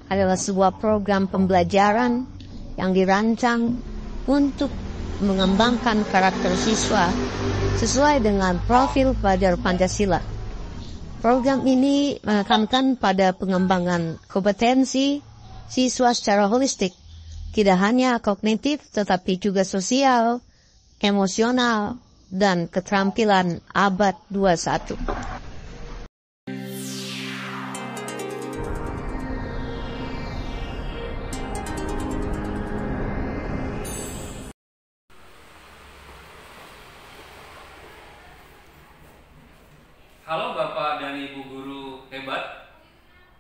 adalah sebuah program pembelajaran yang dirancang untuk mengembangkan karakter siswa sesuai dengan profil pelajar Pancasila. Program ini menekankan pada pengembangan kompetensi siswa secara holistik, tidak hanya kognitif tetapi juga sosial, emosional, dan keterampilan abad 21. Halo Bapak dan Ibu Guru hebat,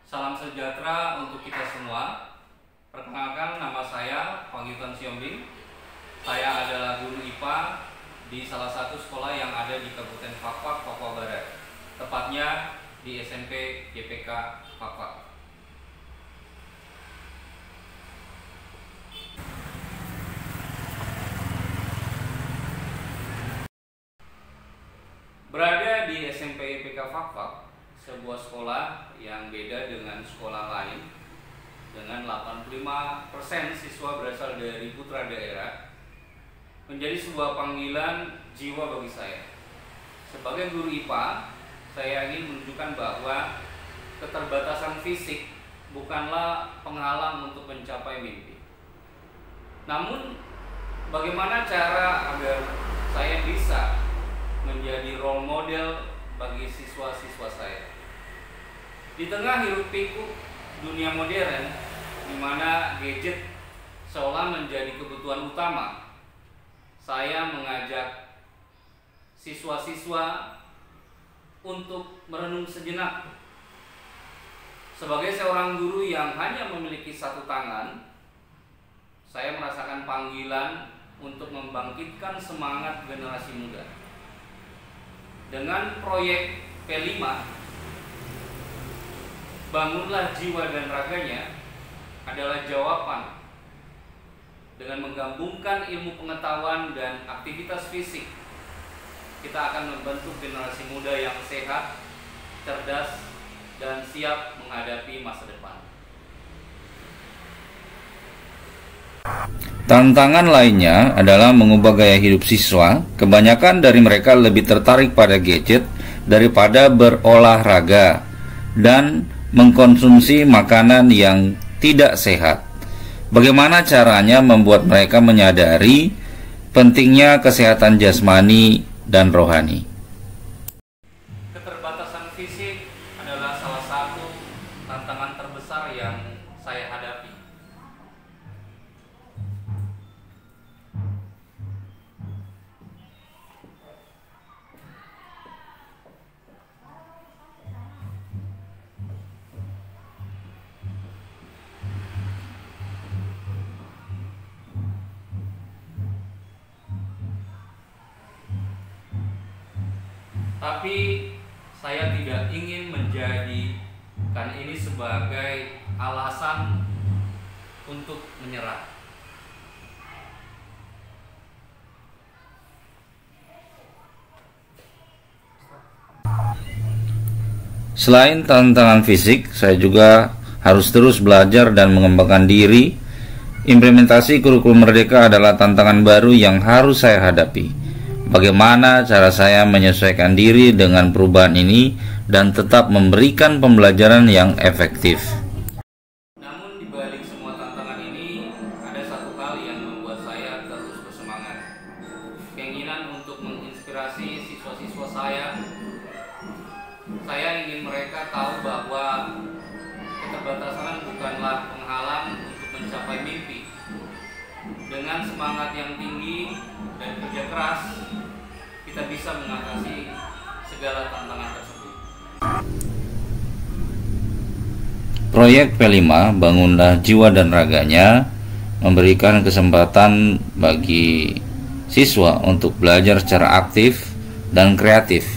salam sejahtera untuk kita semua. Perkenalkan, nama saya Panggilkan Siombing. Saya adalah guru IPA di salah satu sekolah yang ada di Kabupaten Fakfak, Papua Barat, tepatnya di SMP YPK Fakfak. Berada di SMP YPK Fakfak, sebuah sekolah yang beda dengan sekolah lain, dengan 85% siswa berasal dari putra daerah, menjadi sebuah panggilan jiwa bagi saya. Sebagai guru IPA, saya ingin menunjukkan bahwa keterbatasan fisik bukanlah penghalang untuk mencapai mimpi. Namun, bagaimana cara agar saya bisa menjadi role model bagi siswa-siswa saya? Di tengah hiruk pikuk dunia modern, di mana gadget seolah menjadi kebutuhan utama, saya mengajak siswa-siswa untuk merenung sejenak. Sebagai seorang guru yang hanya memiliki satu tangan, saya merasakan panggilan untuk membangkitkan semangat generasi muda. Dengan proyek P5, Bangunlah Jiwa dan Raganya, adalah jawaban. Dengan menggabungkan ilmu pengetahuan dan aktivitas fisik, kita akan membentuk generasi muda yang sehat, cerdas, dan siap menghadapi masa depan. Tantangan lainnya adalah mengubah gaya hidup siswa. Kebanyakan dari mereka lebih tertarik pada gadget daripada berolahraga dan mengkonsumsi makanan yang tidak sehat. Bagaimana caranya membuat mereka menyadari pentingnya kesehatan jasmani dan rohani? Keterbatasan fisik adalah salah satu tantangan terbesar yang saya hadapi. Tapi saya tidak ingin menjadikan ini sebagai alasan untuk menyerah. Selain tantangan fisik, saya juga harus terus belajar dan mengembangkan diri. Implementasi kurikulum Merdeka adalah tantangan baru yang harus saya hadapi. Bagaimana cara saya menyesuaikan diri dengan perubahan ini dan tetap memberikan pembelajaran yang efektif? Namun di balik semua tantangan ini, ada satu hal yang membuat saya terus bersemangat. Keinginan untuk menginspirasi siswa-siswa saya. Saya ingin mereka tahu bahwa keterbatasan bukanlah penghalang untuk mencapai mimpi. Dengan semangat yang tinggi dan kerja keras, kita bisa mengatasi segala tantangan tersebut. Proyek P5 Bangunlah Jiwa dan Raganya memberikan kesempatan bagi siswa untuk belajar secara aktif dan kreatif.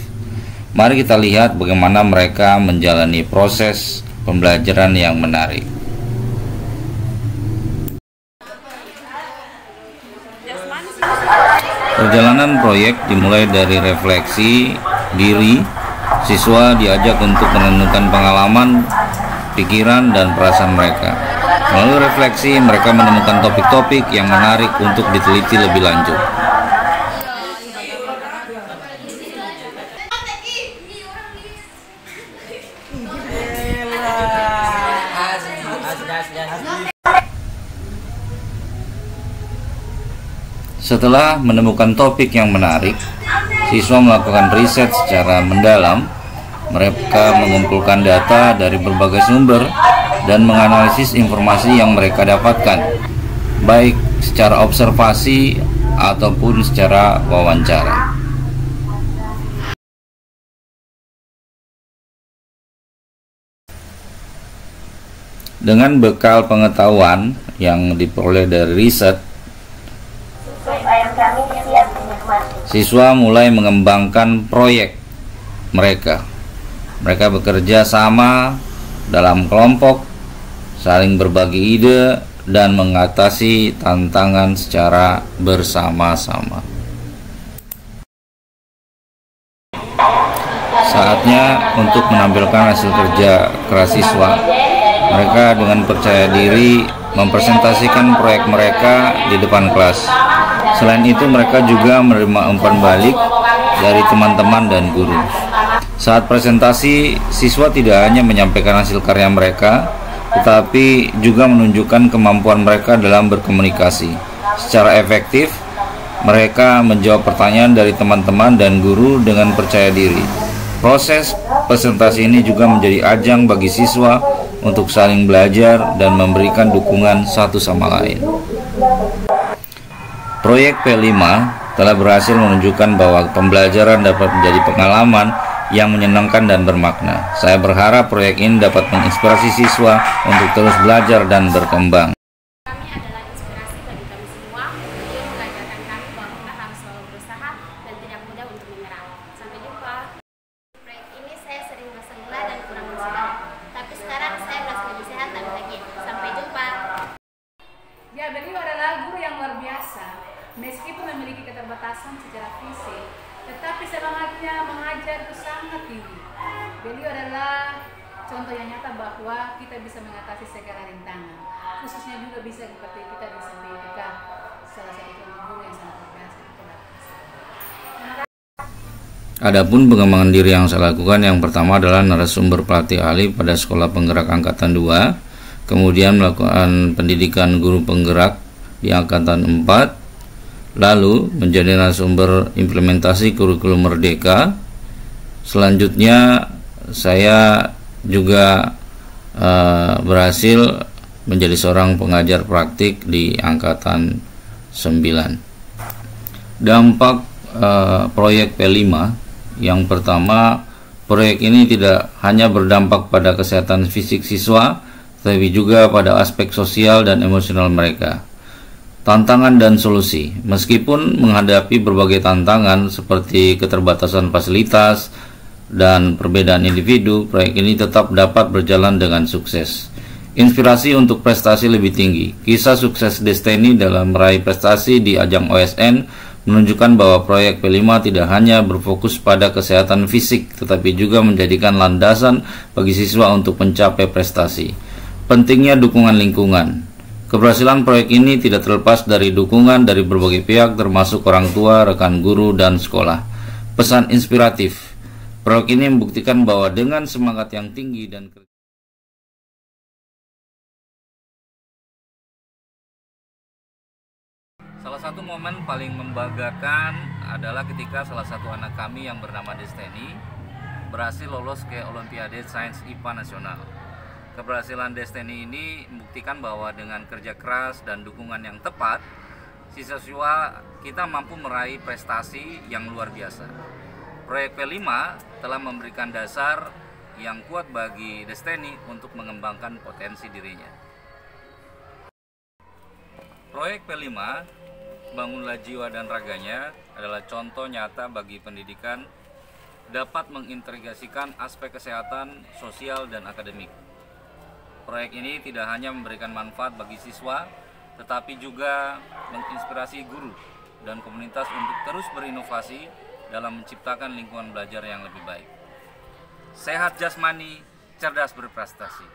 Mari kita lihat bagaimana mereka menjalani proses pembelajaran yang menarik. Perjalanan proyek dimulai dari refleksi diri. Siswa diajak untuk merenungkan pengalaman pikiran, dan perasaan mereka. Melalui refleksi, mereka menemukan topik-topik yang menarik untuk diteliti lebih lanjut. Setelah menemukan topik yang menarik, siswa melakukan riset secara mendalam. Mereka mengumpulkan data dari berbagai sumber dan menganalisis informasi yang mereka dapatkan, baik secara observasi ataupun secara wawancara. Dengan bekal pengetahuan yang diperoleh dari riset, siswa mulai mengembangkan proyek mereka. Mereka bekerja sama dalam kelompok, saling berbagi ide, dan mengatasi tantangan secara bersama-sama. Saatnya untuk menampilkan hasil kerja keras siswa. Mereka dengan percaya diri mempresentasikan proyek mereka di depan kelas. Selain itu, mereka juga menerima umpan balik dari teman-teman dan guru. Saat presentasi, siswa tidak hanya menyampaikan hasil karya mereka, tetapi juga menunjukkan kemampuan mereka dalam berkomunikasi. Secara efektif, mereka menjawab pertanyaan dari teman-teman dan guru dengan percaya diri. Proses presentasi ini juga menjadi ajang bagi siswa untuk saling belajar dan memberikan dukungan satu sama lain. Proyek P5 telah berhasil menunjukkan bahwa pembelajaran dapat menjadi pengalaman yang menyenangkan dan bermakna. Saya berharap proyek ini dapat menginspirasi siswa untuk terus belajar dan berkembang. Kami adalah inspirasi bagi kami semua. Beliau mengajarkan kami bahwa kita harus selalu berusaha dan tidak mudah untuk menyerah. Sampai jumpa. Proyek ini saya sering merasa lelah dan kurang bersemangat. Tapi sekarang saya merasa lebih sehat dan bahagia. Sampai jumpa. Ya, beliau adalah guru yang luar biasa. Meskipun memiliki keterbatasan secara fisik, tetapi semangatnya mengajar itu sangat tinggi. Beliau adalah contoh yang nyata bahwa kita bisa mengatasi segala rintangan. Khususnya juga bisa seperti kita di SMPIPK, salah satu guru yang sangat luar biasa. Adapun pengembangan diri yang saya lakukan, yang pertama adalah narasumber pelatih ahli pada Sekolah Penggerak Angkatan 2, kemudian melakukan pendidikan guru penggerak di Angkatan 4, lalu menjadi narasumber implementasi kurikulum Merdeka. Selanjutnya saya juga berhasil menjadi seorang pengajar praktik di Angkatan 9. Dampak proyek P5, yang pertama, proyek ini tidak hanya berdampak pada kesehatan fisik siswa, tapi juga pada aspek sosial dan emosional mereka. Tantangan dan solusi. Meskipun menghadapi berbagai tantangan seperti keterbatasan fasilitas dan perbedaan individu, proyek ini tetap dapat berjalan dengan sukses. Inspirasi untuk prestasi lebih tinggi. Kisah sukses Destiny dalam meraih prestasi di ajang OSN menunjukkan bahwa proyek P5 tidak hanya berfokus pada kesehatan fisik, tetapi juga menjadikan landasan bagi siswa untuk mencapai prestasi. Pentingnya dukungan lingkungan. Keberhasilan proyek ini tidak terlepas dari dukungan dari berbagai pihak, termasuk orang tua, rekan guru, dan sekolah. Pesan inspiratif. Proyek ini membuktikan bahwa dengan semangat yang tinggi dan kerja. Salah satu momen paling membanggakan adalah ketika salah satu anak kami yang bernama Destiny berhasil lolos ke Olimpiade Sains IPA Nasional. Keberhasilan Destiny ini membuktikan bahwa dengan kerja keras dan dukungan yang tepat, siswa kita mampu meraih prestasi yang luar biasa. Proyek P5 telah memberikan dasar yang kuat bagi Destiny untuk mengembangkan potensi dirinya. Proyek P5, Bangunlah Jiwa dan Raganya, adalah contoh nyata bagi pendidikan dapat mengintegrasikan aspek kesehatan, sosial, dan akademik. Proyek ini tidak hanya memberikan manfaat bagi siswa, tetapi juga menginspirasi guru dan komunitas untuk terus berinovasi dalam menciptakan lingkungan belajar yang lebih baik. Sehat jasmani, cerdas berprestasi.